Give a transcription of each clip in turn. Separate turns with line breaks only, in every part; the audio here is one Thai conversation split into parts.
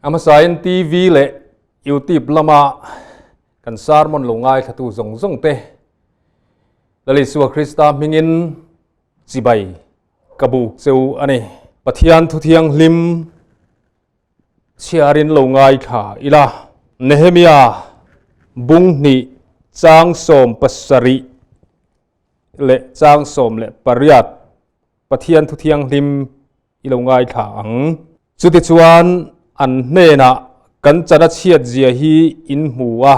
ama sain TV le YouTube lama kan sarmon longai khatu zong zong te lali suwa Krista mingin chibai kabu cheu ani pathian thuthiang lim chiarin longai kha ila Nehemia bung ni chang som pasari le chang som le pariat pathian thuthiang lim ilongai kha ang chuti chuan an hena kan chana chiat zia hi in hmuwa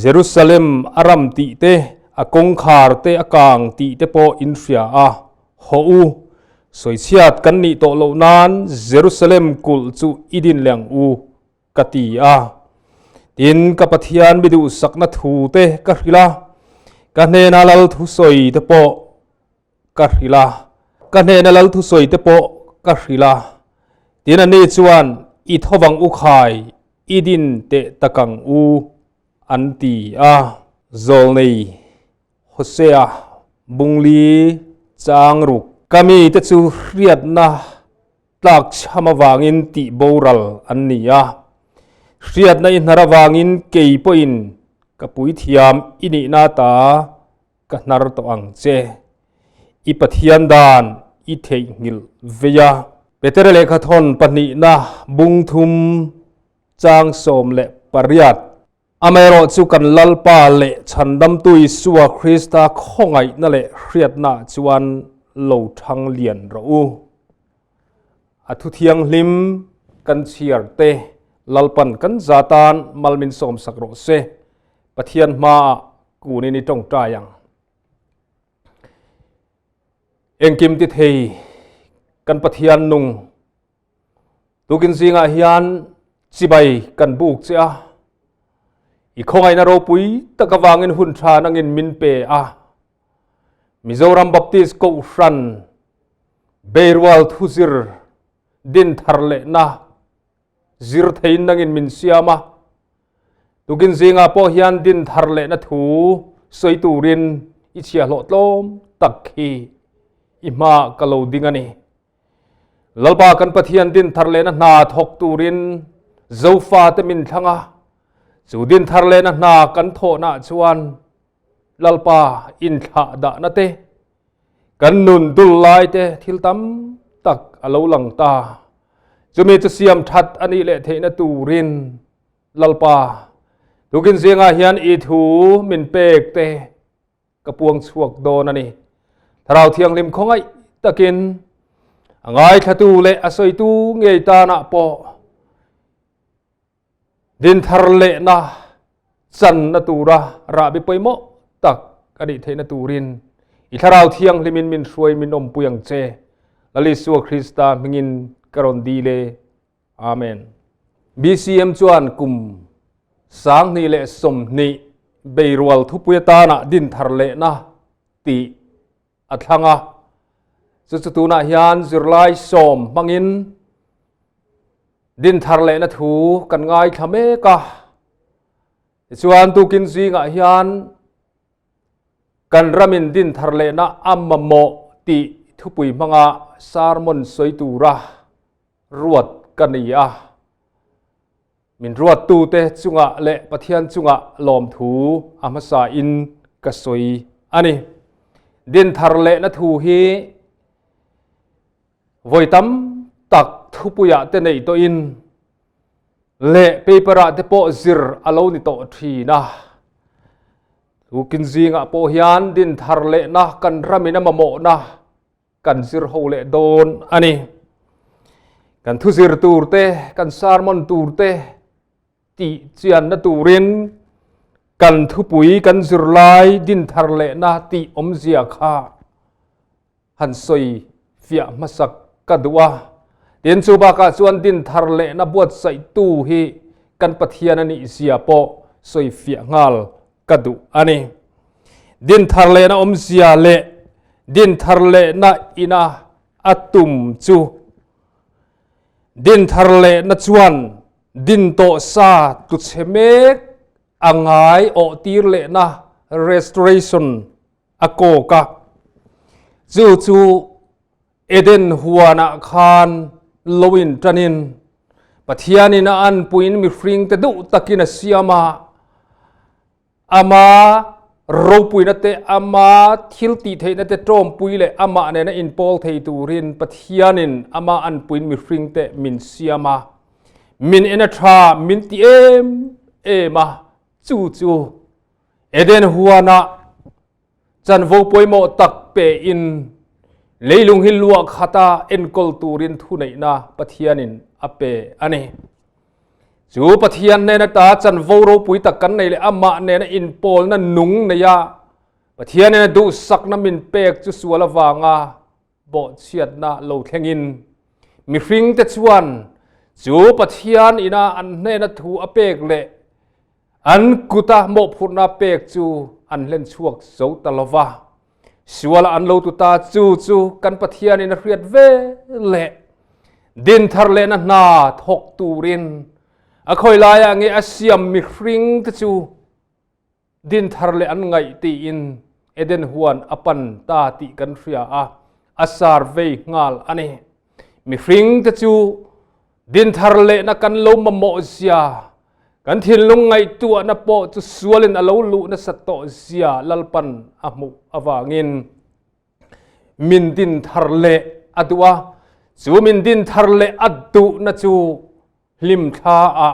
Jerusalem aram ti te akong khar te akang ti te po in ria a ho soi chiat kan ni to lo nan Jerusalem kul chu idin lang u kati a tin ka pathian bidu sakna thu te ka hrila ka hena lal thu soi te po ka hrila ka hena lal thu soi te po ka hrila tin ani chuan I thawang u khai idin te takang u anti a zol nei Hosea bungli changruk kami te chu riat na tlak chama wangin ti boral annia riat na in harawangin keipoin kapui thiam ini na ta kahnar to ang che I pathian dan I thei ngil veya Peter lekha thon pani na bungthum chang som le pariat amero chu kan lalpa le chandam tui suwa Krista khongai na le hriat na chuan lo thang lian ro u athu thiang lim kan chiar te lalpan kan zatan malmin som sakro se pathian ma kuni ni tong tayang engkim ti thei kan pathian nung tukin zinga hian chibai kan buk cha I khongai na ro pui takawangin hun tha nangin min pe a Mizoram Baptist ko ran Beirwal thuzir din tharle na zir thein nangin min siama tukin zinga po hian din tharle na thu soi turin ichia lo tlom takhi ima kalo dingani lalpa kan pathian din tharle na na thok turin zofa te min thanga chu din tharle na na kan tho na chuan lalpa in tha da na te kan nun dul lai te thil tam tak alo lang ta chumi chu siam that ani le theina turin lalpa tukin zinga hian I thu min pek te kapuang chuak don ani tharau thiang lim khongai takin angai thatu le asoi tu ngei ta na po din tharle na chan na tura ra bi poimo tak ani theina turin I tharau thiang limin min hruai min om puyang che lali suwa Krista mingin karon dile amen BCM chuan kum sang ni le som ni beirwal thupuyata na din tharle na ti athanga Susutuna hian zirlai som mangin din tharle na thu kan ngai thame ka chuan tukin zinga hian kan ramin din tharle na ammamo ti thupui manga sarmon soitura ruat kania min ruat tu te chunga le pathian chunga lom thu amasa in kasoi ani din tharle na thu hi voi tam tak thupuya te nei to in le papera te po zir alo ni to thi na ukin zinga po hian din tharle na kan ramina mamo na kan zir ho le don ani kan thu zir turte kan sarmon turte ti chian na turin kan thupui kan zir lai din tharle na ti om zia kha han soi fia masak kadwa tin chu ba ka chuan din tharle na buat sai tu hi kan pathian ani zia po soi fia ngal kadu ani din tharle na om zia le din tharle na ina atum chu din tharle na chuan din to sa tu chemek angai o tir le na restoration ako ka chu Eden huana khan lowin tanin pathian in an puin mi fring te du takina siama ama ro puina te ama thil ti theina te trom puile ama ne na in pol thei turin pathianin ama an puin mi fring te min siama min ena tha min ti ema chu eden huana chan vo poimo tak pe in leilung hilwa khata en kol turin thu nei na pathianin ape ani chu pathian ne na ta chan vo ro pui tak kan nei le ama ne na in pol na nung na ya pathian ne du sak na min pek chu suala wanga bo chiat na lo thlengin mi hring te chuan chu pathian ina an ne na thu apek le an kuta mo phurna pek chu an len chuak zo talova suala an lo tu ta chu kan pathian in riat ve le din thar le na na thok turin a khoi la ya nge asiam mi hring te chu din thar le an ngai ti in eden huan apan ta ti kan ria a asar ve ngal ani mi hring te chu din thar le na kan lo mamo sia kan thil lung ngai tu na po chu sualin alo lu na sato sia lalpan amu awangin min din thar le adwa chu min din thar le adu na chu lim tha a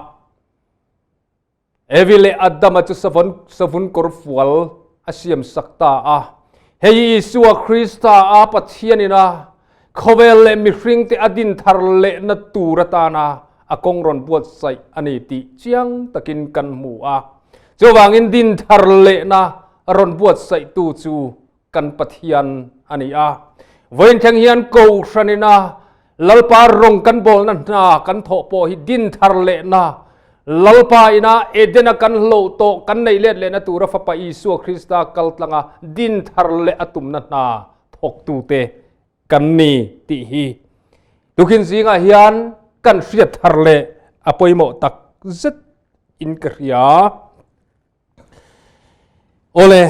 evile adama chu savun kor fual asiam sakta a hei suwa krista a pathianina khovel le mi hring te adin thar le na turata na akong ron buat sai ani ti chiang takin kan mu a chowangin din thar le na ron buat sai tu chu kan pathian ani a voin thang hian ko hranina lalpa rong kan bol na kan tho po hi din thar le na lalpa ina edena kan lo to kan nei let le na tura fa pa isu krista kaltlanga din thar le atum na thok tu te kan ni ti hi tukin zinga hian kan riat thar le apoimo tak zet in kriya ole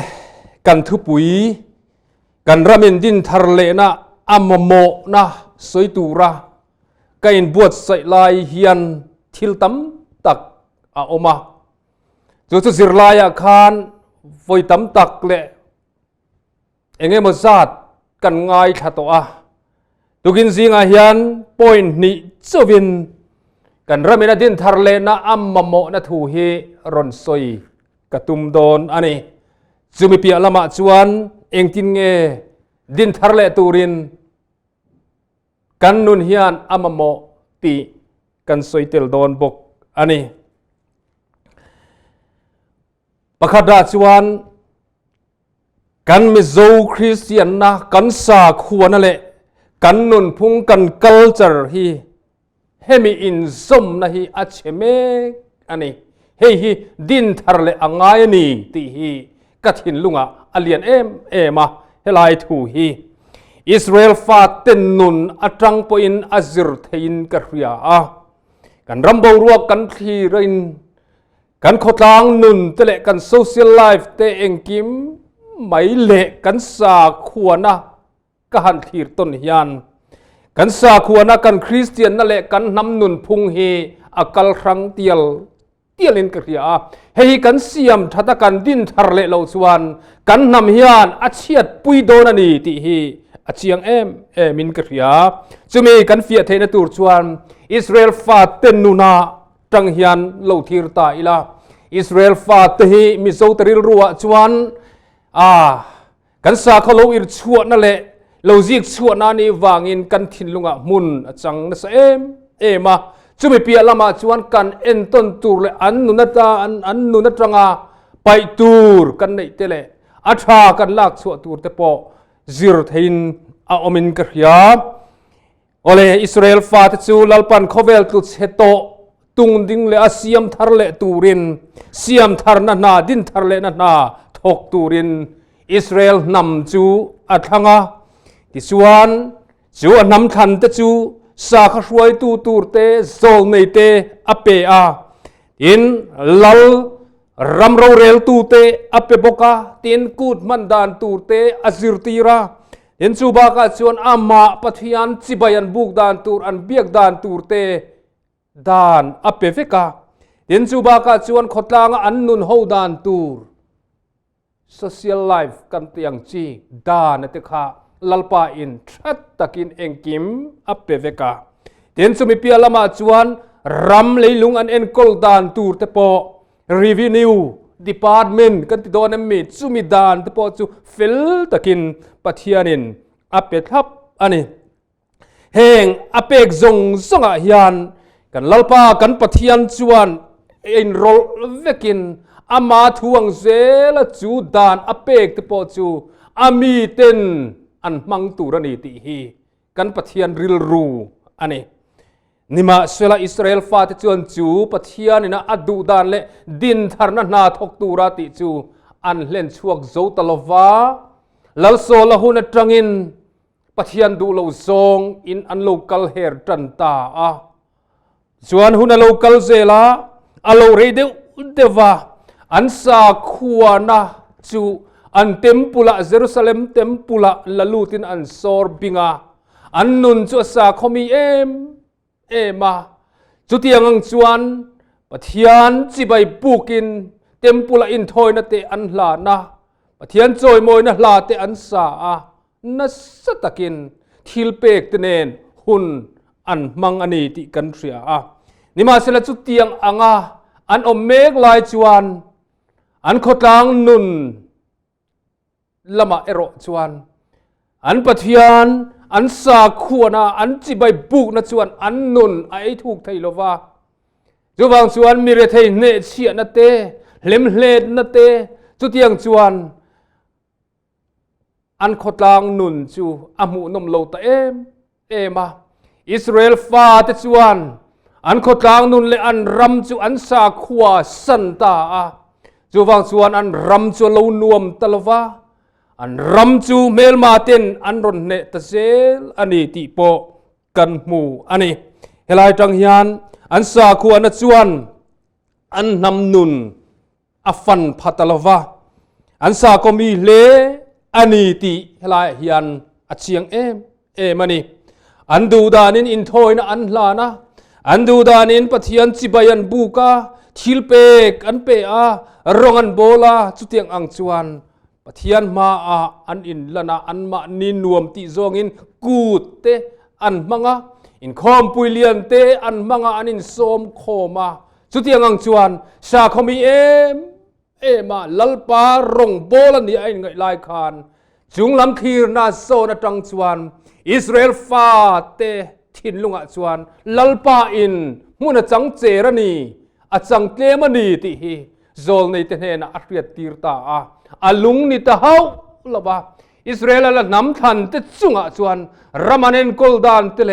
kan thu pui kan ramin din thar le na amamo na soitura kain buat sai lai hian thil tam tak a oma chu zirlaya khan voi tam tak le enge mo zat kan ngai thato a tukin zinga hian point ni chowin kan ramina din thar le na amamo na thu hi ron soi katum don ani chumi pia lama chuan engtin nge din thar le turin kan nun hian amamo ti kan soitel don bok ani pakhada chuan kan mi zo christian na kan sa khuana le kan nun phung kan culture hi hemi in zom na hi acheme ani hei hi din thar le angai ni ti hi kathin lunga alian ema helai thu hi Israel fa ten nun atang po in azir thein karia a kan rambo ruak kan thi rein kan khotlang nun tele kan social life te engkim mai le kan sa khuana ka han thir ton hian kan sa khuana kan christian na le kan nam nun phung hi akal rang tialin karia hei kan siam thata kan din thar le lo chuan kan nam hian achiat pui don ani ti hi achiang min karia chumi kan fia theina tur chuan Israel fa ten nuna tang hian lo thir ta ila Israel fa te hi mi zo taril ruwa chuan kan sa kholo ir chuat na le lo zik chuat na ni wangin kan thin lunga mun achang na sa ema chumi pia lama chuan kan en ton tur le an nuna tanga pai tur kan nei tele atha kan lak chuat tur te po zir thein a omin karia ole Israel fa te chu lalpan khovel tu cheto tung ding le asiam thar le turin siam thar na din thar le na thok turin Israel nam chu athanga ti chuan chu anam than te chu sa kha hruai tu tur te zol nei te ape a in lal ram ro rel tu te ape boka tin kut man dan tur te azir tira in chu ba ka chuan ama pathian chibayan buk dan tur an biak dan tur te ดานอเปเฟกาเห็นจูบากาจวนขดลางอันนุนโฮดานตูร์ social life กันเตียงจีดานเตค่ะลัลปาอินทัดตะกินเองกิมอเปเฟกาเห็นจูมีเปียละมาจวนรำเลยลุงอันเอ็นกอลดานตูร์เตปอ revenue department กันติดโดนมีจูมีดานเตปอจูฟิลตะกินปัทยานินอเปทับอันนี้เฮงอเปกจงสงะยันกันลัลปากันปัทยันจวนเอ็นโรลเวกินอามาทวงเซลจูดานอเปกตปอจูอามีเต็นอันมังตูรนีติฮีกันปัทยันริลรูอันนี้นิมาเสลาอิสราเอลฟาตจวนจูปัทยันนะอดูดานเลดินทารนานาทกตูราติจูอันเล่นช่วงโจตลวาลลโซลหุนตรังอินปัทยันดูโลซงอินอันโลกัลเฮร์จันตาจวนหุนโลกัลเซลาอโลเรเดเดวาอันซาขวานะจูอันเต็มปุละเยรูซาเล็มเต็มปุละละลูตินอันซอร์บิงาอันนุนจูซาคอมีเอมาจุดยังจวนปัทยันจีใบปูกินเต็มปุละอินทอยนะเตอันลานะปัทยันจอยมอยนะลาเตอันซานัสตะกินทิลเปกเตเนนหุนอันมังอันนี้ติกันเสียนี่มาเสละจุดยังอันอมเมกลายจวนอันขดลางนุนละมาเอโรจวนอันปัทยันอันสาขวนาอันจีใบบุกนะจวนอันนุนไอถูกไทยลวาจูบางจวนมีเรทัยเนเชียนะเตเล็มเลดนะเตจุดยังจวนอันขดลางนุนจูอามูนมโลตเอมาอิสราเอลฟาตจวนอันขดลางนุนเลอันรำจูอันสาขวาสันตาจูบางจวนอันรำจูโลนวมตลวาอันรำจูเมลมาเตนอันรอนเนตเซลอันนี้ติโปกันมูอันนี้เฮลัยจังยันอันสาขวานจวนอันนำนุนอฟันพัตลวาอันสาก็มีเลอันนี้ติเฮลัยยันอเชียงมันนี่อันดูดานินอินทอยนะอันลานะอันดูดานินปัทยันจิบายันบุกาทิลเปกอันเปรองอันโบลาจุดเตียงอังจวนปัทยันมาอันอินลานะอันมานินนวมติจงอินกูดเตอันมังอินคอมปุยเลียนเตอันมังอันอินโสมโคมาจุดเตียงอังจวนชาคอมีมาลัลปารองโบลันนี่ไอ้ไงลายคานจุงลำคีร์นาโซนจังจวนอิสราเอลฟาเตทินลุงจวนลัลปาอินมุนจังเจรนีจังเตมันนีติฮีโซลในเทเนนอัตเรียตีร์ตาอาลุงนิตาเฮาละบะอิสราเอลละน้ำทันเตจุงจวนรามันเอนกอลดานเตเล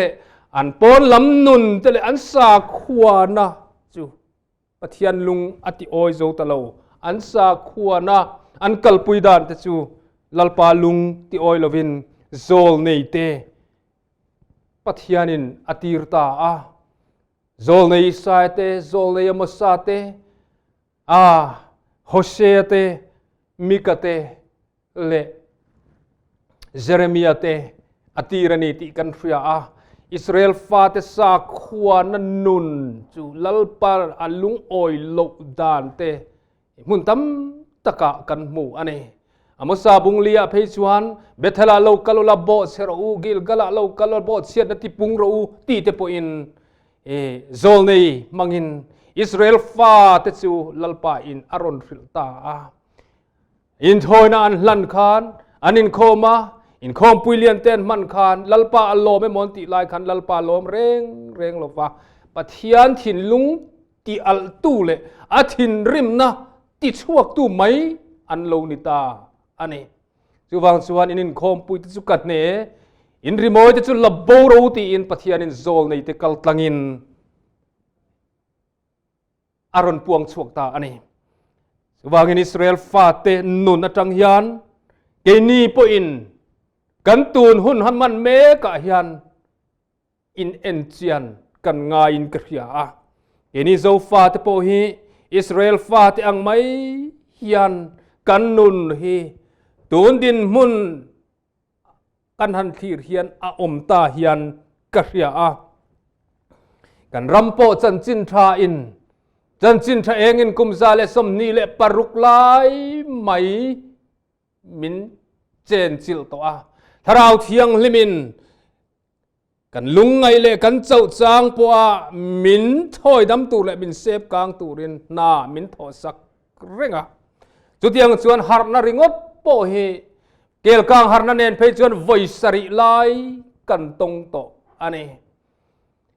อันปอนลำนุนเตเลอันสาขวานะจูปะเทียนลุงอติโอยโจตะโลอันสาขวานะอันกัลปุยดานเตจูลัลปาลุงติโอยลวินโซลในเตปัทยานินอติร์ตาโซลในอิสราเอลเตโซลในยามสาเตโฮเชเตมิกาเตเลเจเรมียเตอติรนิติกันฟิอาอิสราเอลฟาเตสาขวานันนุนจูลัลปาอัลลุงโอยโลดานเตมุนตัมตะกะกันหมู่อันนี้อามุสาบุงเลียเพจวันเบทลาโลกาโลลาโบเซรูกิลกาลาโลกาโลโบเซียนติปุงรูตีเตปอินโซลเนมังอินอิสราเอลฟาเตจูลัลปาอินอารอนฟิลตาอินทอยนันลันคานอันอินโคมาอินโคมปุยเลียนเตนมันคานลัลปาอัลโลไม่มอนติลายคันลัลปาโลมเร่งโลฟาปะเทียนถิ่นลุงติอัลตูเลอาทินริมนะติชวกตูไหมอันโลนิตาอันนี้จูฟังส่วนอินโคมปุยติจุกัดเนอินริโมยติจุลบโบรูติอินปะเทียนอินโซลในติกัลตังอินอารอนปวงชวกตาอันนี้วางอินอิสราเอลฟาเตนุนจังยันเกนีปอินกันตูนหุ่นฮันมันเมกะยันอินเอ็นเจียนกันงาอินกริยาเกนีโซฟาเตปอฮีอิสราเอลฟาเตอังไม่ยันกันนุนฮีตูนดินมุนกันหันทีเฮียนอมตาเฮียนกริยา กันรำโปจันจินทราอินจันจินทราเองอินกุมซาเลสมนีเลปรุกลายไหมมินเจนจิลตัวถ้าเราเทียงลิมินกันลุงไงเลกันเจ้าจางปัวมินถอยดำตูและมินเซฟกลางตูรินนามินถอสักเร่งจุดยังชวนฮาร์นาริงอดโปเฮเกลกางฮาร์นาเนนเพจวนไวสริไลกันตรงโตอันนี้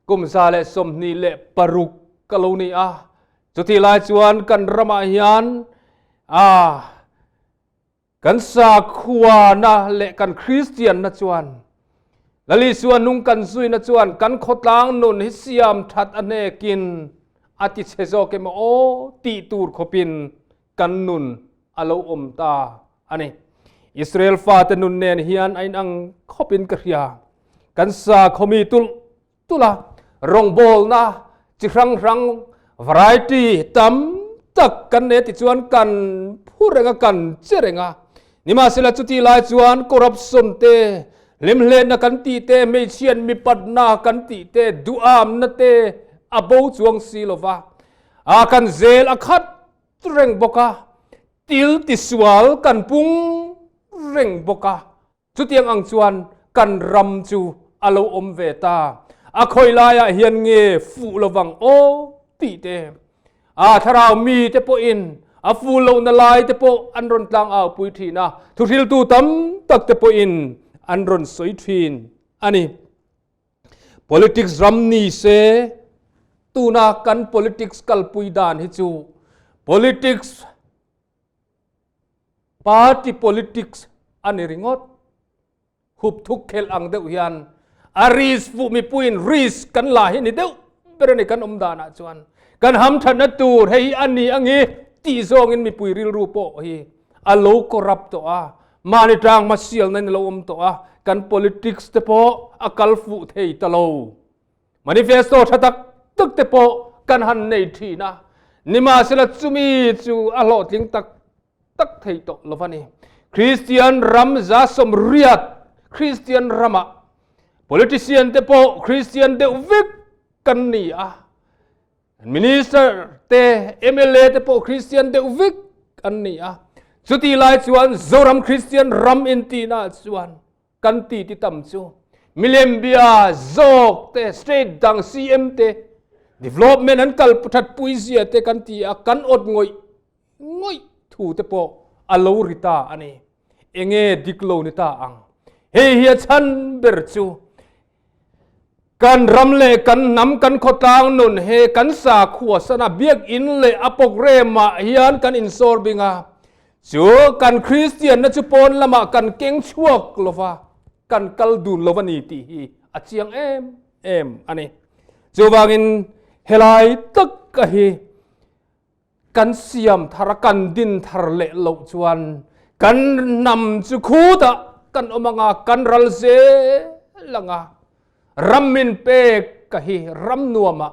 กุมซาเลสมนีเลปรุกกลูนีจุดที่ลายชวนกันรมายันกันสาขวานะเลกันคริสเตียนนะชวนละลิส่วนนุ่งกันซุยนะจวนกันขดล้างนุนฮิสยามทัดอเนกินอาทิเชโซเกมโอตีตูร์ขบินกันนุนอโลอมตาอันนี้อิสราเอลฟาตนุนเนนฮิอันไอนังขบินกระยากันสาขมีตุละรองโบลนะจิครั้งวารายตี้ตั้มตักกันเนติจวนกันผู้เรงกันเจริงนี่มาสิละจุดที่ลายจวนกรับสนเตลิมเลนกันตีเตไม่เชียนมีปัดนากันตีเตดูอามนเตอบูจวงซีโลวากันเซลอคัดเร่งบกาติลติสวาลกันปุงเร่งบกาจุดยังอังจวนกันรำจูอโลอมเวตาคอยลายเฮียนเงฟูลวังโอตีเตถ้าเรามีเตปอินฟูลนลายเตปอันรนตังปุยทีนะทุทิลตูตั้มตักเตปอินอันรอนสวยทีนอันนี้ politics รัมนีเซตูนากัน politics กัลปุยดานฮิจู politics party politics อันนี้ริงอดหุบทุกเคลอังเดียวยันอาริสฟูมีปุยนริสกันลาหินิเดียวเป็นอะไรกันดานะจวนกันหำทันนัตูให้อันนี้อันนี้ตีซองอินมีปุยริลรูปโอฮีอโลกรับตัวมาในทางมาเสียลในเราอมตัวกัน politics เตปกัลฟูเทยตโล manifesto ทัดตึกเตปกันหันในทีนะนิมาสละจุมีจูอโลติงตักเทยตโลฟันีคริสเตียนรัมซาสมเรียดคริสเตียนรัมะ politician เตปคริสเตียนเดวิกกันนี่minister เต MLA เตปคริสเตียนเดวิกกันนี่สุดที่ลายชวนโซรัมคริสเตียนรัมอินตีน่าชวนกันตีที่ตั้มชูมิเลมเบียโซกเตสเตรทดัง CM เต development นั้นกัลปุถัดปุยเสียเตกันตีกันอดงอยถูเตปอโลริตาอันนี้เองดิกโลนิตาอังเฮียชันเบอร์ชูกันรำเลกันนำกันขดางนุนเฮกันสาขวสนาเบียกอินเลอปกเรมาเฮียนกันอินโซร์บิงจูกันคริสเตียนนัจุปนละมากันเก่งชั่วกลวากันกัลดูนลวานีตีฮีอาเจียงเอ็มอันนี้จูบางินเฮลัยตักกะฮีกันเสียมทารกันดินทารเลโลจวนกันนำจุคูตะกันอมังกันรัลเซลังรัมมินเปกกะฮีรัมนัวมะ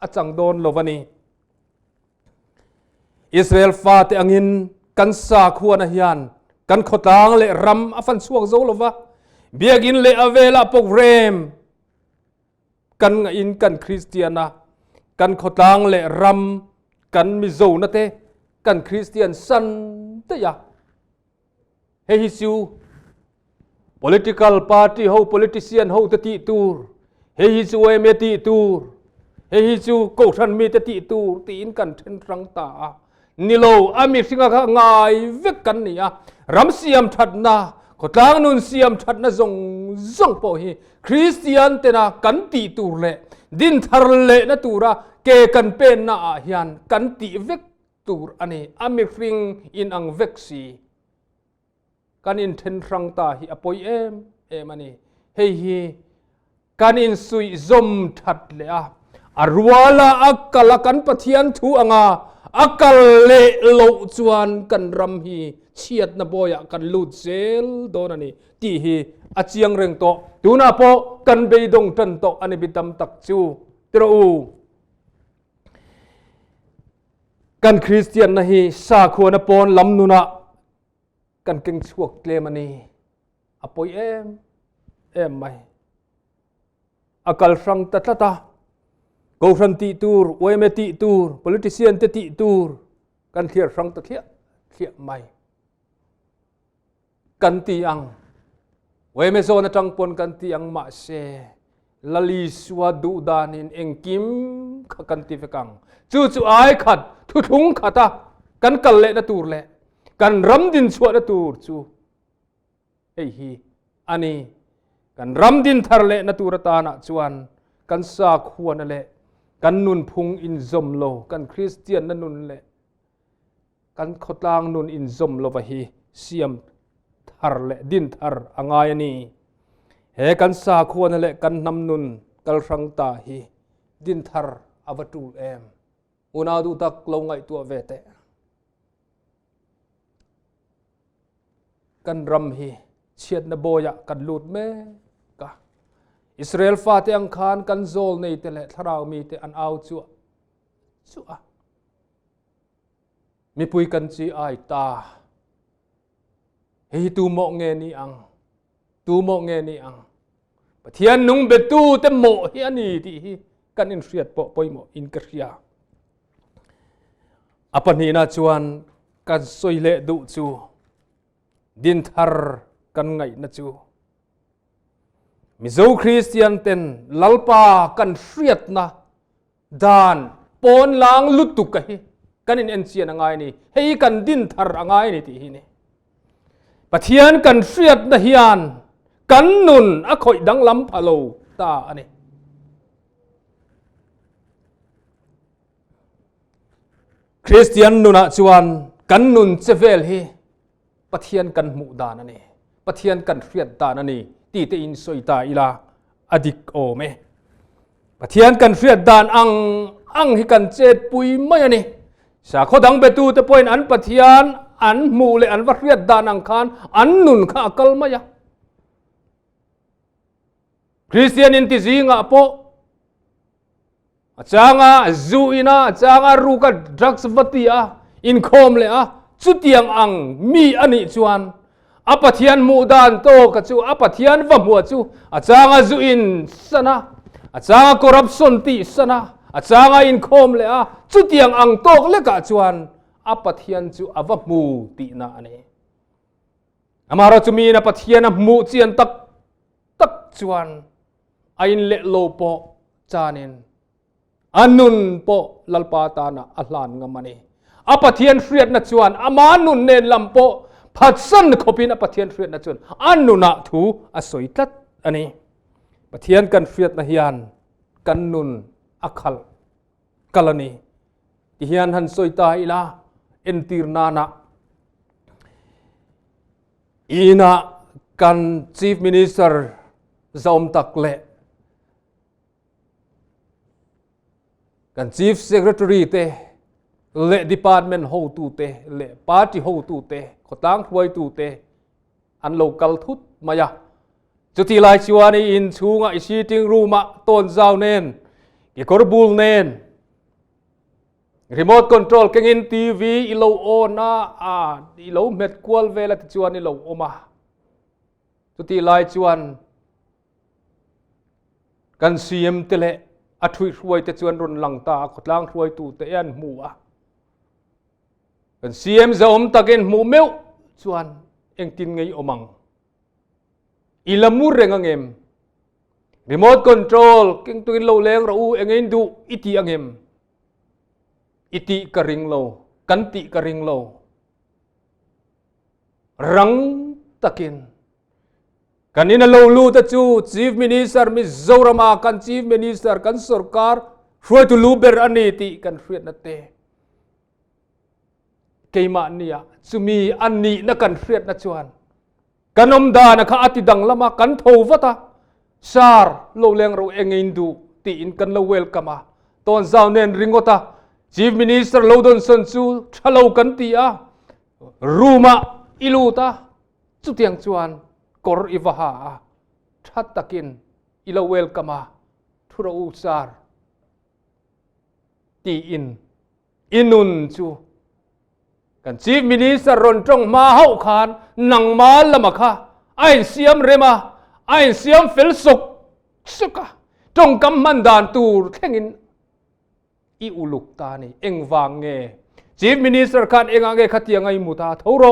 อาจังโดนลวานีอิสราเอลฟาเตอังินกันสาขวนะฮิยันกันขดางเลรัมอฟันสวกโซลวะเบียกินเลอเวลาปกเรมกันอินกันคริสเตียนะกันขดางเลรัมกันมิโซนะเตกันคริสเตียนสันเตยะเฮฮิซู political party ho politician hoตติตูร์เฮฮิซูเอเมติตูร์เฮฮิซูโกทันมีตติตูร์ตีนกันเทนรังตานิโลอามิสิงห์ง่ายเวกันนี่รำเสียมทัดนาขดลางนุนเสียมทัดนาจงโปฮีคริสเตียนเตนะกันตีตูเล่ดินทารเล่นะตูระเกกันเป็นนาฮิยันกันตีเวกตูรอันนี้อามิฟิงอินอังเวกซีกันอินเทนรังตาฮิอปอยอันนี้เฮีกันอินสุยจมทัดเลยอารวาลาอักกลกันปะเทียนทูอังอักเลโลจวนกันรำฮีเชียดนาบอยกันลุดเซลโดนันนี่ตีฮีอาเจียงเริงโตตูนาโปกันเบยดงตันโตอันนี้บิดำตักจูตรูกันคริสเตียนนะฮีสาขวนาปอนลำนุนะกันเก่งชวกเลมันนี่อปอยไหมอักลฟังตะตะ go ran ti tur oime ti tur politician te ti tur kan thiar rang ta thia mai kan ti ang oime zona tang pon kan ti ang ma se lali swa du danin engkim kha kan ti fekang chu ai khat thu thung khata kan kal le na tur le kan ram din chwa na tur chu ei hi ani kan ram din thar le na tur ta na chuan kan sa khuan le kan nun phung in zom lo kan Christian na nun le kan khotlang nun in zom lo wa hi siam thar le din thar angai ani he kan sa khuan le kan nam nun kal rang ta hi din thar avatu em una du tak lo ngai tu ve te kan ram hi chiat na boya kan lut me ka Israel fa te ang khan kan zol nei te le tharau mi te an au chu a mi pui kan chi ai ta hi tu mo nge ni ang pathian nung betu te mo hi ani ti hi kan in riat po poi mo in kria apan hi na chuan kan soi le du chu din thar kan ngai na chu mizo Christian ten lalpa kan riat na dan pon lang lutuk ka hi kan in encian angai ni hei kan din thar angai ni ti hi ni pathian kan riat na hian kan nun a khoi dang lam phalo ta ani Christian nuna chuan kan nun chevel hi pathian kan mu dan ani pathian kan riat dan ani ti te in soi ta ila adik o me pathian kan riat dan ang hi kan chet pui mai ani sa khodang betu te point an pathian an mu le an va riat dan ang khan an nun kha akal maya Christian in ti zinga po achanga zuina achanga ruka drugs vatia in khom le a chutiang ang mi ani chuan apathian mu dan to ka chu apathian va mu chu achanga zuin sana achanga corruption ti sana achanga in khom le a chutiang ang tok le ka chuan apathian chu ava mu ti na ani amara chu mi na pathian mu chian tak chuan ain le lo po chanin anun po lalpa ta na ahlan ngamani apathian riat na chuan amanun nen lampo phatsan khopin apathian riat na chuan anuna thu asoi tat ani pathian kan riat na hian kan nun akhal kalani ti hian han soi ta ila entir nana ina kan chief minister zom tak le kan chief secretary te le department ho tu te le party ho tu te khotang huai tu te an local thut maya chuti lai chiwani in chunga sitting room a ton zau nen ki korbul nen remote control kengin tv ilo on a ilo met kwal vela ti chuan ilo oma chuti lai chuan kan cm tele athui huai te chuan ron langta khotlang huai tu te an mu a kan cm zom takin mu meu chuan engtin ngei omang ilamur rengangem remote control king tuin lo leng ra u engein du iti angem iti ka ring lo kan ti ka ring lo rang takin kanina lo lu ta chu chief minister mi zorama kan chief minister kan sarkar hroi tu luber ani ti kan hriat na te keima nia chumi ani na kan hriat na chuan kanom da na kha ati dang lama kan thovata sar lo leng ro engein du ti in kan lo welcome a ton zau nen ringota chief minister lodon son chu thalo kan ti a ruma iluta chu tiang chuan kor iwaha that takin ilo welcome a thura usar ti inun chu kan chief minister ron trong ma hau khan nang ma lama kha ai siam rema ai siam fel suk suka trong kam man dan tur thengin i uluk ta ni eng wang nge chief minister khan enga nge khatia ngai muta thoro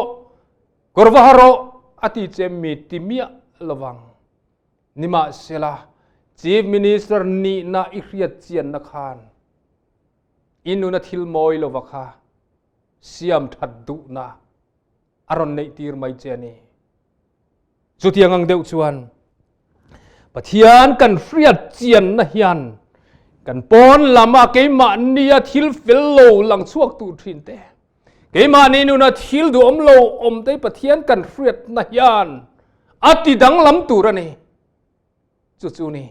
korwa haro ati chem mi timia lawang nima sela chief minister ni na ihriat chian na khan inu na thil moi lovakha siam that du na aron nei tir mai cheni chutiang ang deu chuan pathian kan friat chian na hian kan pon lama keima nia thil fel lo lang chuak tu thin te keima ni nu na thil du om lo om te pathian kan friat na hian ati dang lam tu ra ni chu ni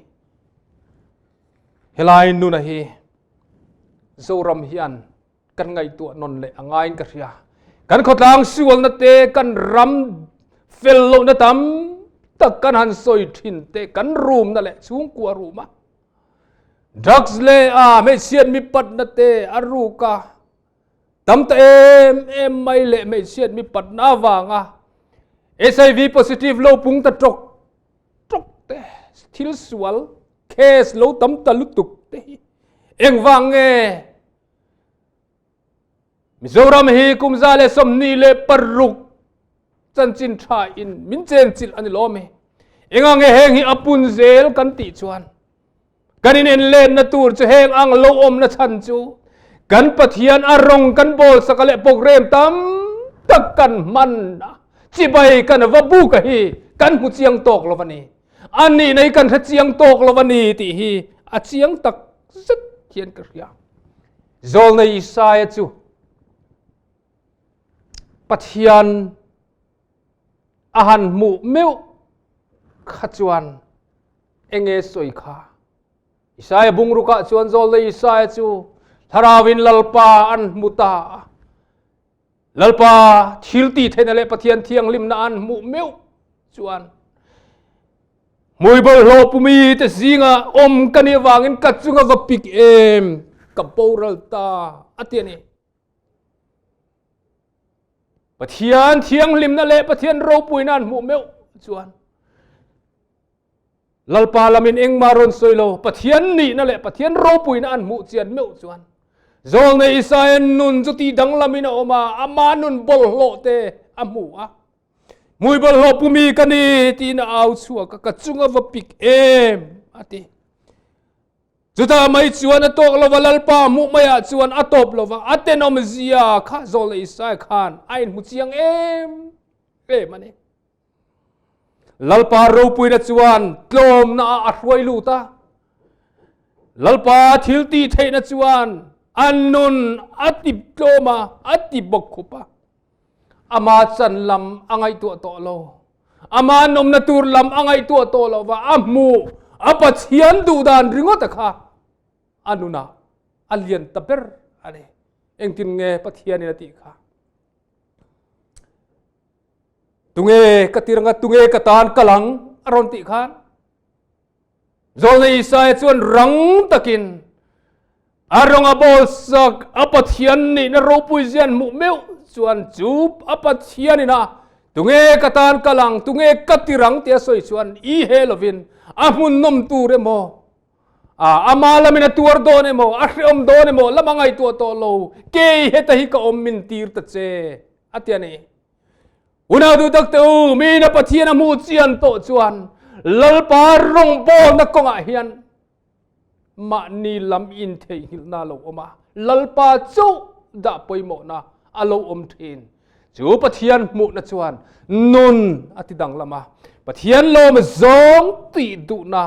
helai nu na hi zoram hian kan ngai tu non le angai ka ria kan khotlang sual na te kan ram fel lo na tam tak kan han soi thin te kan room na le chung kwa ruma drugs le me sian mi pat na te aru ka tam ta em mai le me sian mi pat na wanga HIV positive lo pung ta trok te thil sual case lo tam ta lutuk te eng wang nge Mizoram hi kumza le somni le paruk chan chin tha in min chen chil ani lo me enga nge heng hi apun zel kan ti chuan kanin en len na tur che heng ang lo om na chan chu kan pathian arong kan bol sakale program tam tak kan man chi bai kan va bu ka hi kan hu chiang tok lo wani ani nei kan tha chiang tok lo wani ti hi a chiang tak zat hian ka ria zol nei sai chu pathian ahan mu meu khachuan enge soi kha isai bungruka chuan zol le isai chu tharawin lalpa an muta lalpa thilti thena le pathian thiang lim na an mu meu chuan muibal lo pumi te zinga om kani wangin kachunga va pik em kaporal ta atiani pathian thiang lim na le pathian ro puinan mu meu chuan lalpa lamin eng maron soilo pathian ni na le pathian ro puina an mu chian meu chuan zol ne isayan nun juti dang lamina oma ama nun bol lo te amu a mui bol lo pumi kani ti na au chua ka chunga va pik em ati juta mai chuan atok lo lalpa mu maya chuan atop lo wa atenom zia kha zol ne isai khan ain mu chiang em mane lalpa ro puina chuan tlom na arwai lu ta lalpa thilti theina chuan annun atip tloma atibok khupa ama chan lam angai tu to lo ama nom na tur lam angai tu to lo wa amu apathian du dan ringo ta kha anuna alien taper ane engtin nge pathian ni ti kha tunge katiranga tunge katan kalang aron ti khan zol nei sai chuan rang takin arong abol sak apathian ni na ro puizian mu meu chuan chup apathian ni na tunge katan kalang tunge katirang tia soi chuan i helovin amun nom tu re mo amalamina tuar do ne mo ahriom do ne mo lamangai tu to lo ke heta hi ka om min tir ta che atiani una du tak te mi na pathian mu chian to chuan lalpa rong bo na konga hian ma ni lam in thei hil na lo oma lalpa chu da poimo na alo om thin chu pathian mu na chuan nun ati dang lama pathian lo ma zong ti du na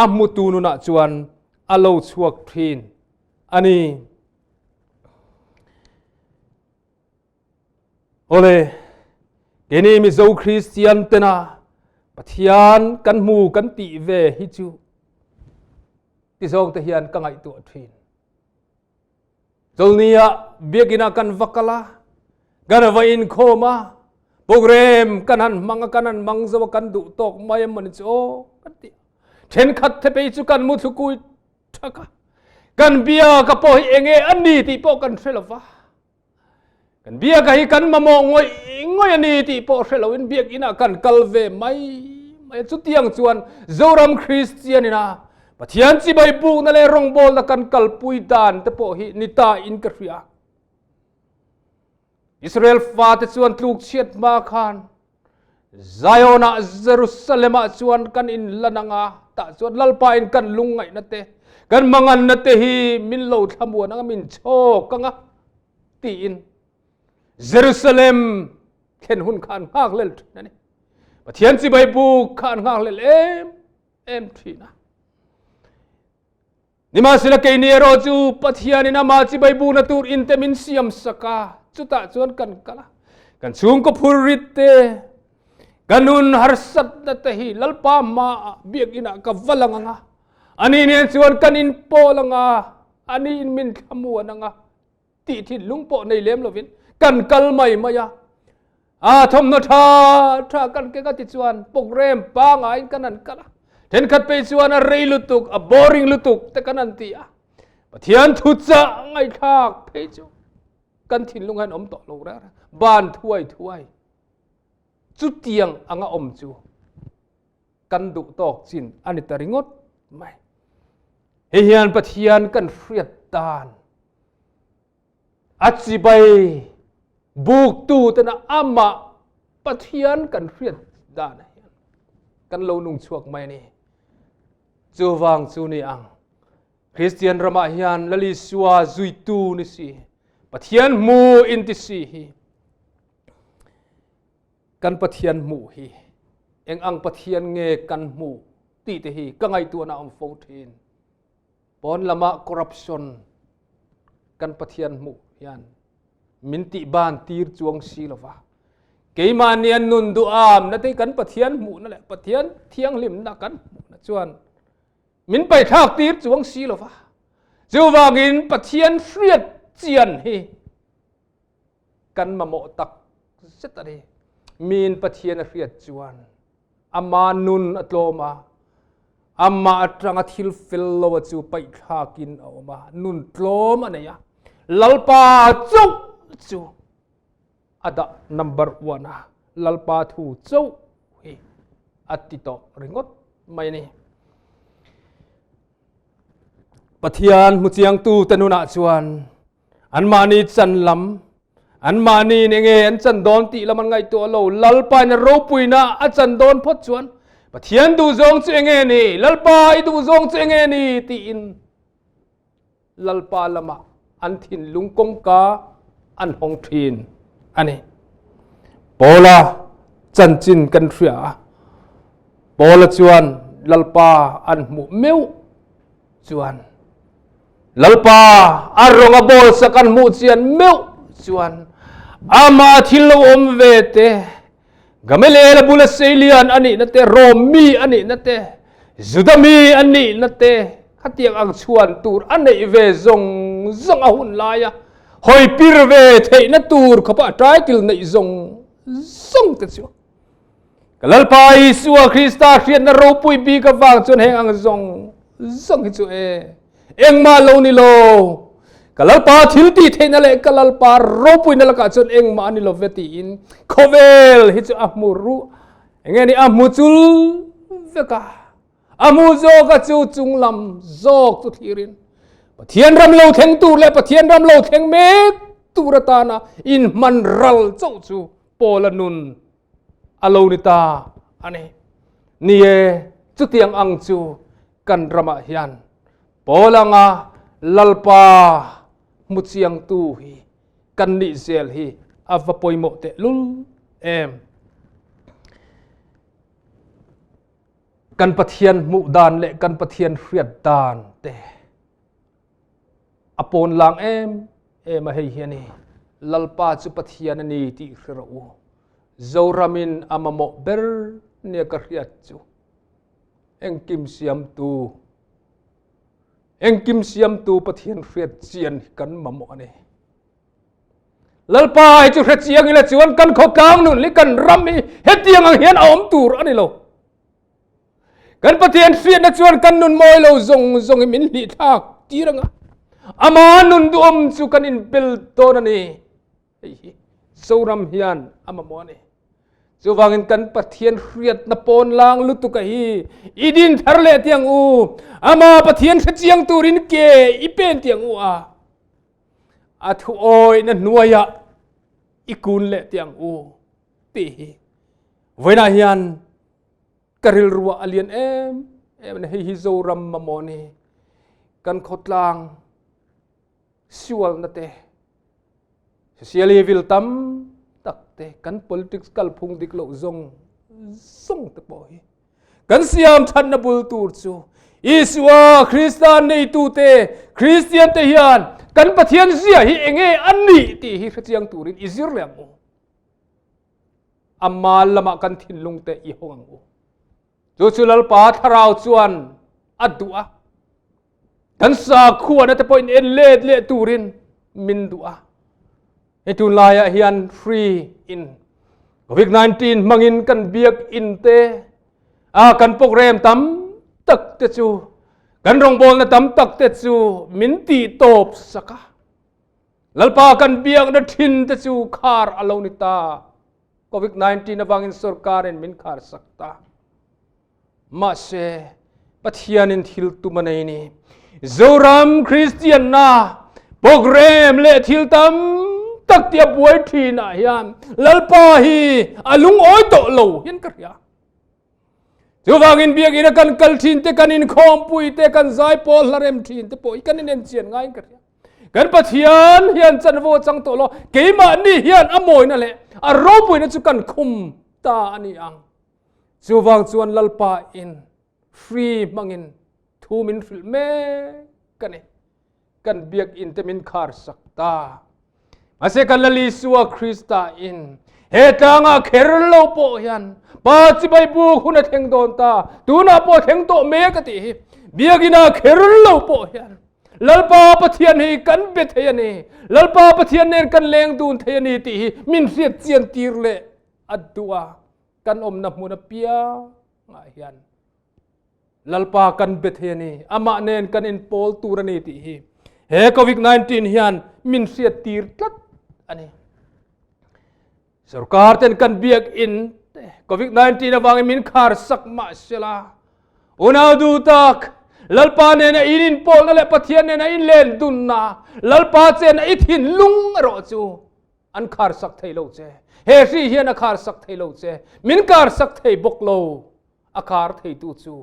amu tu nu na chuan alo chuak thin ani ole keni mi zo Christian tena pathian kan mu kan ti ve hi chu ti zong te hian ka ngai tu thin zolnia biagina kan vakala gana va in khoma program kanan manga kanan mangzawa kan du tok mayam man chu kan ti then khat the pe chu kan mu thu kui thaka kan bia ka po hi enge ani ti po kan threlova kan bia ka hi kan mamo ngoi ani ti po threlowin biak ina kan kalve mai chu tiang chuan zoram Christian ina ปะเทียนจีใบบุกนั่นเลยรองบอลตะกันกัลปุยดานแต่พอหินิตาอินกระเฟียอิสราเอลฟาเตชวนลูกเชียดมาคานไซโอนาเยรูซาเล็มชวนกันอินละนังอาตะชวนลัลปาอินกันลุงไงนั่นเตกันมังันนั่นเตฮีมินโลทำวัวนังมินโชกังอ่ะตีอินเยรูซาเล็มเข็นหุ่นขานงากเล่นนั่นนี่ปะเทียนจีใบบุกขานงากเล่นเอ็มทีนะนี่มาสิละเกยนี่รอจูปัทยานี่นะมาจีใบบุกนัตูอินเตมินเซียมสกาจุตาจวนกันกะละกันซุงก็พูริตเตกันนุนฮาร์สัตนัตฮีลัลปามาเบียกินะกับวลังงะอันนี้เนี่ยจวนกันอินโปลังงะอันนี้อินมินขมัวนังะตีที่ลุงโปในเลี้ยมลวินกันกัลไม่มายาทอมนทากันเกกติจวนปกเรมปางไอ้กันนั่นกะละเห็นขัดไปชวนอะไรลุตุกบอริงลุตุกแต่กันนั่นตีปะเทียนทุจะไงทากเพจูกันถิ่นลุงหันอมต่อลงแล้วบ้านถ้วยจุดเตียงอ่างอมจูกันดุตอกจินอันนี้ตริงดไม่เฮียนปะเทียนกันเฟียดตานอัจจิใบบุกตูตนะอามาปะเทียนกันเฟียดตานกันเรานุ่งชวกไม่นี่จูวางจูนี่อังคริสเตียนรมาเฮียนละลิสวาจุยตูนี่สิปะเทียนมูอินติสีกันปะเทียนมูฮีเอ็งอังปะเทียนเงกันมูตีเตฮีก็ไงตัวน่าอมโฟทีนปอนละมาคอร์รัปชันกันปะเทียนมูยันมินติบานตีร์จวงซีลวะเกยมาเนียนนุนดูอามนั่นที่กันปะเทียนมูนั่นแหละปะเทียนเทียงลิมนักกันจวนมินไปทากตีร์จวงซีลวะจูวากินปะเทียนเฟียดเจียนฮีกันมาโมตักเสตรีมีนปะเทียนเฟียดจวนอามานุนอัตโลมาอามาอัตรังอัติลฟิลโลวจูไปทากินเอามานุนโตลมาเนี่ยลัลปาจุกจูอัดนัมเบอร์วันลัลปาทูจูฮีอัติโตริงดไม่นี่ปะเทียนมุจียงตูตนุนาจวนอันมานีจันลำอันมานีเนี่ยเงอันจันโดนตีละมันไงตัวเราลัลปานรูปุยนะอันจันโดนพดจวนปะเทียนดูจงเจงเงนี่ลัลปาดูจงเจงเงนี่ตีอินลัลปาละมาอันทินลุงกงกาอันหงทินอันนี้โปลาจันจินกันเฟียโปลาจวนลัลปาอันหมูเมวจวนลัลปาอารมณ์บอลสักันมุจียนเมวจวนอามาทิลอมเวเตกามเลลบุลเซเลียนอันนี้นั่นเตโรมีอันนี้นั่นเตจุดามีอันนี้นั่นเตขัดยังอังชวนตูร์อันนี้เวซงอาหุนลายหอยปีร์เวเทนตูร์ขบะทรายกิลในซงเตชัวกลัลปาอิสัวคริสตาเรียนนรูปุยบีกับวางจนแหงอังซงฮิจูเอ็งมาโลนิโลกลัลปาทิลตีเทนเลกลัลปาโรปุยนลกาจนเอ็งมานิโลเวตีอินโคเวลฮิจูอามูรุเอ็งนี่อามูจุลเวกาอามูโจกจูจุงลำโจกตุทีรินปะเทียนรำโลเทงตูเลปะเทียนรำโลเทงเมกตูรตานาอินมันรัลโจจูโปลนุนอโลนิตาอันนี้นี่จุดเตียงอังจูกันรำยันโปลังาลัลปามุจียงตูฮีกันนิเซลฮีอาวปอยโมเตลุลกันปะเทียนมุดานและกันปะเทียนเฟียดดานเตอปนลางมาให้เฮียนี่ลัลปาจุปะเทียนนี่ที่คราอูโจรามินอามาโมเบอร์เนี่ยกระเรียดจูเอ็งกิมเสียมตูปะเทียนเฟียดเจียนกันมาโมนี่ลัลปาจุเฟียดเจียงนี่แหละจวนกันขกางนู่นลิกันรัมมีเฮ็ดยังเฮียนอมตูรอันนี้โลกันปะเทียนเฟียดนะจวนกันนุนมอยโลซงมินลิทักตีรังอามานุนดูจูกันอินเปิลโตนันนี่โซรัมเฮียนอามาโมนี่ จูวางอินกันปะเทียนเรียดนปนลางลุตุกะฮีอีดินทารเลเตียงอูอามาปะเทียนขจียงตูรินเกอีเป็นเตียงอูอาทุโอยนันนัวยะอีกุนเลเตียงอูตีเวนาฮิยันกริลรัวอเลียนเอ็มนฮิโซรัมมามอนีกันขดลางสิวลนัตเตเสียลีวิลตัมตักเตกัน politics กัลพุงดิกโลซงตะปอยกันเสียมทันนบุลตูร์จูอิสวาคริสตานในตูเตคริสเตียนเตียนกันปะเทียนเสียฮิเองอันนี้ที่ฮิขจียงตูรินอิซิรเลมูอามาลละมากันทินลุงเตอีหงอูจูชุลลปาทาราวจวนอัดดัวกันสาขวนะแต่พออินเอเลดเลตูรินมินดัวให้ทุนลายฮิยันฟรีอินโควิด-19 มังอินกันเบียกอินเตกันปกเรมตั้มตักเตจูกันรองบอลนะตั้มตักเตจูมินตีโตบสักลัลปากันเบียกนะทินเตจูคาร์อลานิตาโควิด-19 นะบางอินสุรการินมินคาร์สักตามาเชปัทยานินทิลตุมันเอนีโซรัมคริสเตียนนาโปรแกรมเลทิลตัมตักเตียบไว้ทีน่ะยันลัลปาฮีอาลุงโอยโตโลยันกระยาจูวางอินเบียกินกันกัลทินเตกันอินคอมปุยเตกันไซโพลลาเรมทินเตปอยกันอินเอ็นเซียนง่ายกระยากันปัทยานยันจันโวจังโตโลเกยมานี่ยันอโมยนั่นแหละอารมณ์ปุยนั่นจุกันคุมตาอันนี้อังจูวางจวนลัลปาอินฟรีมังอินทูมินฟิลเมกันเอกันเบียกอินเตมินคาร์สักตามาเสกันลลิสัวคริสตาอินเฮตังอาเครลโลโปยันปาจิบายบุคุนเทงโดนตาตูนาโปเทงโตเมกติเบียกินาเครลโลโปยันลัลปาปะเทียนให้กันเบทยันนี่ลัลปาปะเทียนเนกันเลงดูนเทยันนี่ติมินเสียเจียนตีรเลอัดดัวกันอมนับมุนเปียงายันลัลปากันเบทยันนี่อามาเนนกันอินโพลตูรนีติเฮโควิด-19 ยันมินเสียตีรตัดอันนี้สุรการเต็นกันเบียกอินโควิด-19 นะวางมินคาร์สักมาเสลาอุณาดูตักลัลปาเนนะอินโพลนั่นแหละปะเทียนเนนะอินเลนดุนนาลัลปาเจนะอิทินลุงรอจูอันคาร์สักไทยโลเจเฮซีเฮียนะคาร์สักไทยโลเจมินคาร์สักไทยบกโลอาคาร์ไทยตูจู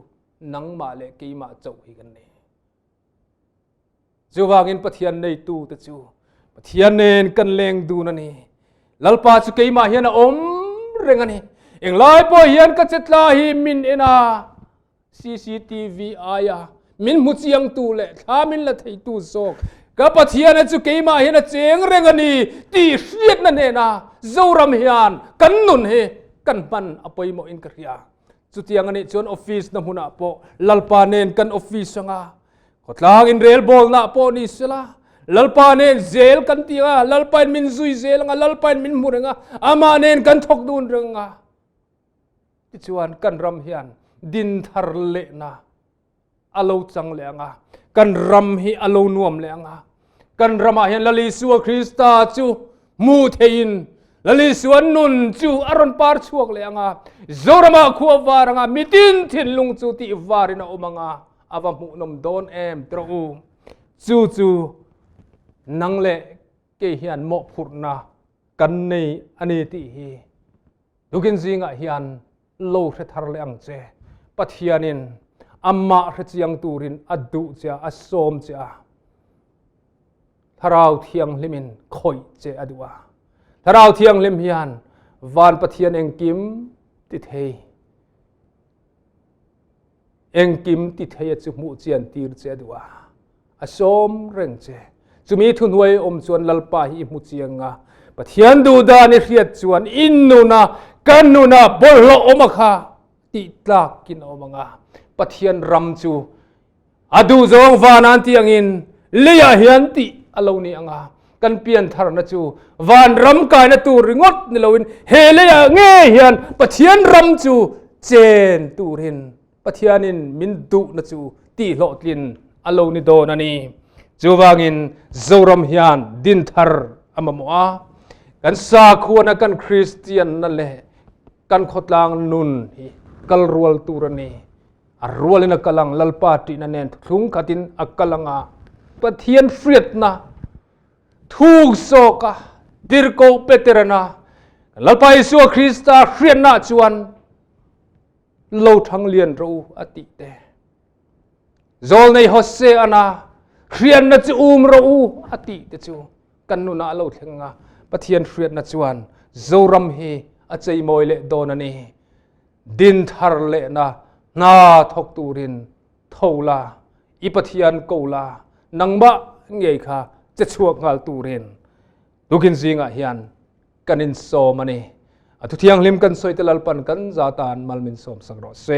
นังมาเลกีมาเจ้าฮีกันเนจูวางอินปะเทียนในตูตจูปะเทียนเนนกันเลงดูนันนี่ลัลปาสุเกยมาเฮียนะอมเรงอันนี้เอ็งไล่ปอเฮียนกัจจลาฮีมินเอนา CCTV อายามินมุจยังตูเล่ถ้ามินละไทยตูโซกกับปะเทียนสุเกยมาเฮียนะเจงเรงอันนี้ตีเสียดนั่นเองนะเจ้ารำเฮียนกันนุนเฮกันปันอภัยโมอินกริยาสุดที่ยังอันนี้จนออฟฟิศน้ำหุนาโปลัลปาเนนกันออฟฟิศสังอาขดลางอินเรลบอลนาโปนิสละลัลปาเนนเซลกันตีงาลัลปานมินซุยเซลงาลัลปานมินมุรงาอามาเนนกันทกดูนเรงาที่ชวนกันรำเฮียนดินทารเลนะอโลจังเลงากันรำฮีอโลนวมเลงากันรำเฮียนลลิสัวคริสตาจูมูเทอินลลิสัวนุนจูอารอนปาร์ชวกเลงาโซรามาขวาวารางามิตินทินลุงจูติวารินาอุมังาอาวามุนมโดนตรอูจูนังเละเกียนโมพุรนากันในอันนี้ที่ดูกินสิงะเฮียนโลเททาร์เลงเจปัทยานินอามาเรจยังตูรินอดุเจอสมเจทาราวเทียงลิมินคอยเจอดัวทาราวเทียงลิมเฮียนวานปัทยานเองกิมติเทเองกิมติเทยจุมุเจียนตีรเจดัวอสมเร่งเจจุมีทุนไว้อมชวนลัลปาฮิมุเจียงาปะเทียนดูดานิเรียดชวนอินนูนากันนูนาบลโลอมคาติตากกินอมงาปะเทียนรำจูอดูจงวานันติยังอินเลียเฮียนติอโลนีงากันเปลี่ยนทารนจูวานรำกายนตูริงดนิลวินเฮเลียเงเฮียนปะเทียนรำจูเจนตูรินปะเทียนินมินดุนจูตีโลตินอโลนิโดนันีจูวางอินโซรมเฮียนดินทาร์อามามัวกันสาควนักันคริสเตียนนั่นแหละ กันขดลางนุนกัลรัวตูรณีรัวเลนกัลังลลปาตินันเนนทุงขัดินอักกัลังอาปะเทียนเฟียดนะทุกโศกะดิรโกเปเตรนาลลปาอิสุคริสตาเฟียนนาจวนโลทังเลียนรูอติเตโจลในฮอสเซอานาเฟียนนาจูมรูอติเตจูกันนุนาโลเทงาปะเทียนเฟียดนาจวนโจรัมเฮอาใจมอยเลโดนันีดินทาร์เลนะนาทกตูรินทอลาอิปะเทียนโกลานังบะเงยค่ะจะชวกงาลตูรินดูกินซิงะเฮียนกันอินโซมันนี่ทุกที่ยังลิมกันสวยตลอดปันกันจาตานมัลมินสมสังโรเซ